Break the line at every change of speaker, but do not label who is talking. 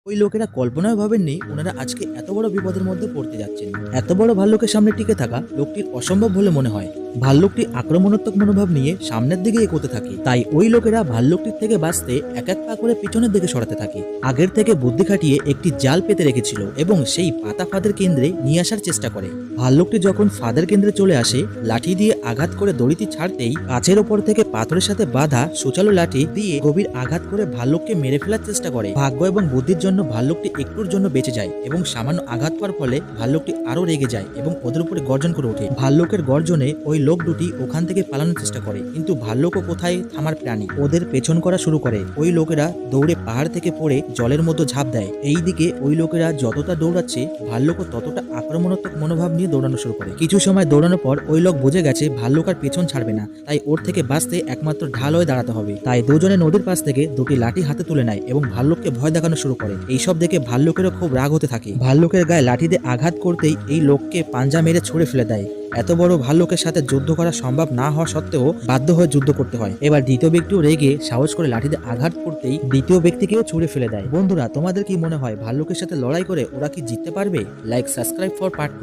ওই লোকেরা কল্পনাও ভাবেননি ওনারা আজকে এত বড় বিপদের মধ্যে পড়তে যাচ্ছেন। এত বড় ভাল্লুকের সামনে টিকে থাকা লোকটির অসম্ভব বলে মনে হয়। ভাল্লুকটি আক্রমণাত্মক মনোভাব নিয়ে সামনের দিকে এগোতে থাকে, তাই ওই লোকেরা ভাল্লুকটির থেকে বাঁচতে এক এক পা করে পিছনের দিকে সরাতে থাকে। আগের থেকে বুদ্ধি খাটিয়ে একটি জাল পেতে রেখেছিল এবং সেই পাতা ফাঁদের কেন্দ্রে নিয়ে আসার চেষ্টা করে। ভাল্লুকটি যখন ফাঁদের কেন্দ্রে চলে আসে, লাঠি দিয়ে আঘাত করে দড়িটি ছাড়তেই গাছের ওপর থেকে পাথরের সাথে বাঁধা সুচালো লাঠি দিয়ে গভীর আঘাত করে ভাল্লুককে মেরে ফেলার চেষ্টা করে। ভাগ্য এবং বুদ্ধির জন্য ভাল্লুকটি একটুর জন্য বেঁচে যায় এবং সামান্য আঘাত পাওয়ার ফলে ভাল্লুকটি আরো রেগে যায় এবং ওদের উপরে গর্জন করে ওঠে। ভাল্লুকের গর্জনে ওই লোক দুটি ওখান থেকে পালানোর চেষ্টা করে, কিন্তু ভাল্লুকও কোথায় থামার প্রাণী, ওদের পেছন করা শুরু করে। ওই লোকেরা দৌড়ে পাহাড় থেকে পড়ে জলের মধ্যে ঝাঁপ দেয়। এই দিকে ওই লোকেরা যতটা দৌড়াচ্ছে, ভাল্লুকও ততটা আক্রমণাত্মক মনোভাব নিয়ে দৌড়ানো শুরু করে। কিছু সময় দৌড়ানোর পর ওই লোক বুঝে গেছে ভাল্লুক আর পেছন ছাড়বে না, তাই ওর থেকে বাঁচতে একমাত্র ঢাল হয়ে দাঁড়াতে হবে। তাই দুজনে নদীর পাশ থেকে দুটি লাঠি হাতে তুলে নেয় এবং ভাল্লুককে ভয় দেখানো শুরু করে। এইসব দেখে ভাল্লুকেরও খুব রাগ হতে থাকে। ভাল্লুকের গায়ে লাঠি দিয়ে আঘাত করতেই এই লোককে পাঞ্জা মেরে ছুঁড়ে ফেলে দেয়। এত বড় ভাল্লুকের সাথে যুদ্ধ করা সম্ভব না হওয়া সত্ত্বেও বাধ্য হয়ে যুদ্ধ করতে হয়। এবার দ্বিতীয় ব্যক্তিও রেগে সাহস করে লাঠিতে আঘাত করতেই দ্বিতীয় ব্যক্তিকেও ছুঁড়ে ফেলে দেয়। বন্ধুরা, তোমাদের কি মনে হয় ভাল্লুকের সাথে লড়াই করে ওরা কি জিততে পারবে? Like subscribe for part 2।